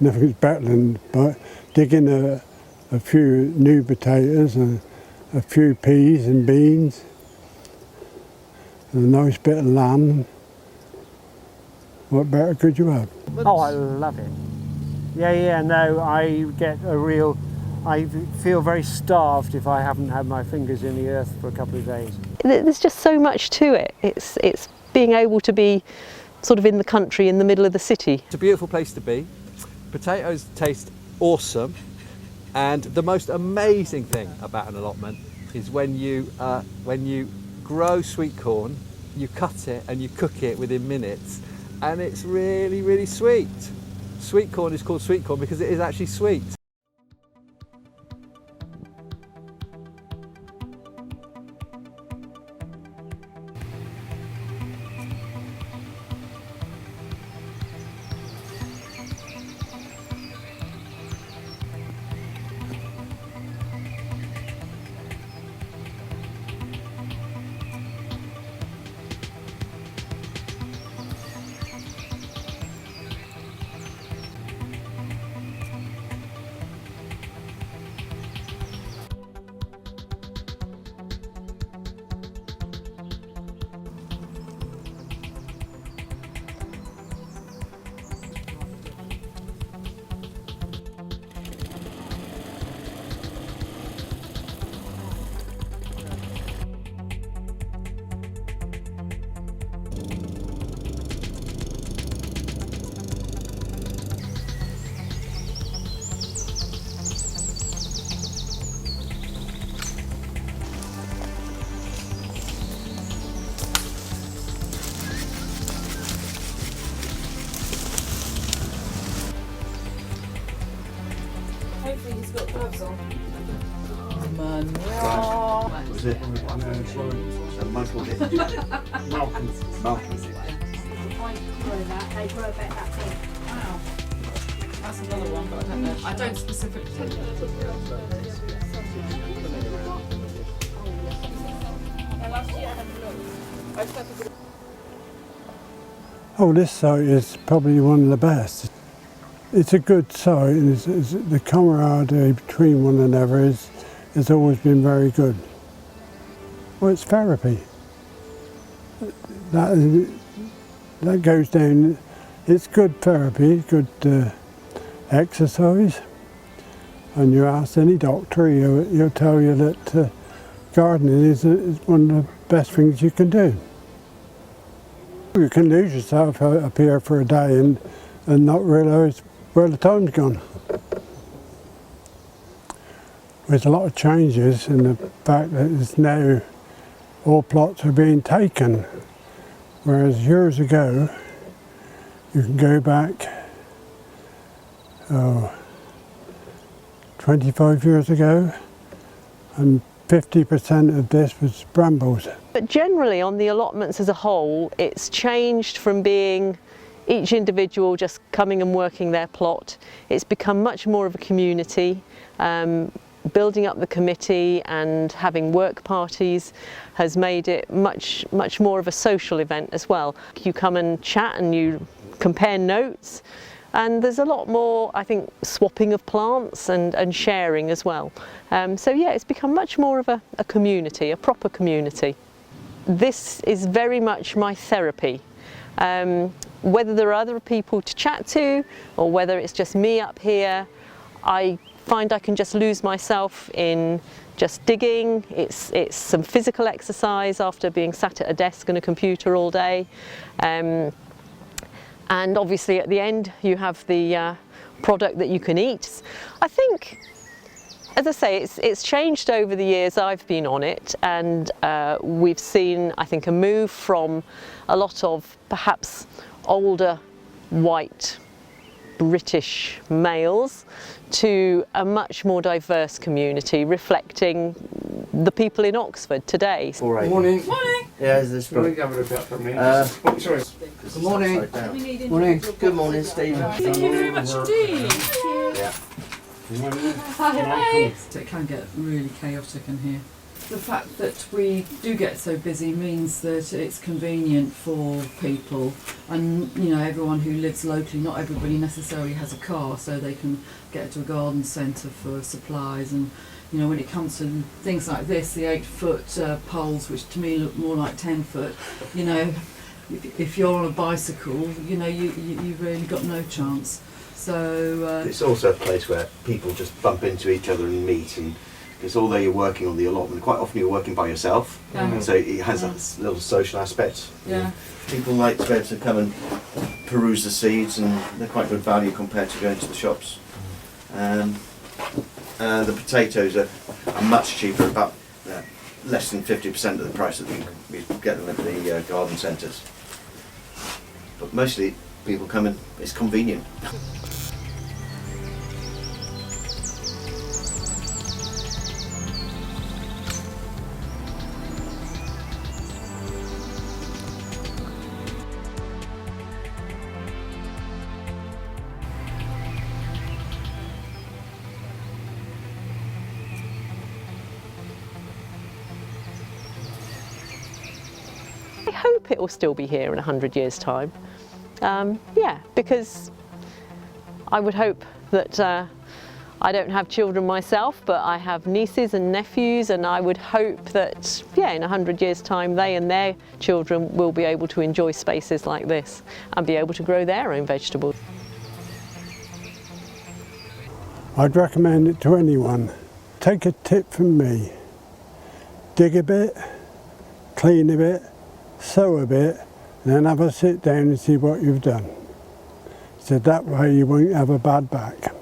nothing's better than digging a few new potatoes and a few peas and beans and a nice bit of lamb. What better could you have? Oh, I love it. Yeah, no, I feel very starved if I haven't had my fingers in the earth for a couple of days. There's just so much to it. It's being able to be sort of in the country, in the middle of the city. It's a beautiful place to be. Potatoes taste awesome, and the most amazing thing about an allotment is when you grow sweet corn, you cut it and you cook it within minutes, and it's really, really sweet. Sweet corn is called sweet corn because it is actually sweet. Hopefully he's got gloves on. Was it? Malcolm. They grow about that big. Wow. That's another one, but I don't know. I don't specifically. Oh, this site is probably one of the best. It's a good site, and the camaraderie between one another has always been very good. Well, it's therapy. That goes down. It's good therapy, good exercise. And you ask any doctor, he'll tell you that gardening is one of the best things you can do. You can lose yourself up here for a day and not realise where the time's gone. There's a lot of changes in the fact that it's now all plots are being taken, whereas years ago you can go back 25 years ago and 50% of this was brambles. But generally on the allotments as a whole, it's changed from being each individual just coming and working their plot. It's become much more of a community. Building up the committee and having work parties has made it much more of a social event as well. You come and chat and you compare notes, and there's a lot more, I think, swapping of plants and sharing as well. So yeah, it's become much more of a community, a proper community. This is very much my therapy. Whether there are other people to chat to or whether it's just me up here, I find I can just lose myself in just digging. It's some physical exercise after being sat at a desk and a computer all day. And obviously at the end you have the product that you can eat. I think, as I say, it's changed over the years I've been on it, and we've seen, I think, a move from a lot of perhaps older white British males to a much more diverse community reflecting the people in Oxford today. Morning. Morning. Yeah, is this Sorry. Good morning. Morning. Good morning, Stephen. Thank you very much indeed. Yeah. Hi. So it can get really chaotic in here. the fact that we do get so busy means that it's convenient for people, and you know, everyone who lives locally, not everybody necessarily has a car, so they can get to a garden centre for supplies. And you know, when it comes to things like this, the 8-foot poles, which to me look more like 10 foot, you know, if you're on a bicycle, you know, you've really got no chance. So it's also a place where people just bump into each other and meet, and because although you're working on the allotment, quite often you're working by yourself, and so it has that little social aspect. Yeah. People like to be able to come and peruse the seeds, and they're quite good value compared to going to the shops. The potatoes are much cheaper, about less than 50% of the price that we get them at the garden centres. But mostly people come in, it's convenient. I hope it will still be here in 100 years' time. Yeah, because I would hope that I don't have children myself, but I have nieces and nephews, and I would hope that, yeah, in 100 years' time, they and their children will be able to enjoy spaces like this and be able to grow their own vegetables. I'd recommend it to anyone. Take a tip from me. Dig a bit, clean a bit, sow a bit, and then have a sit down and see what you've done. So that way you won't have a bad back.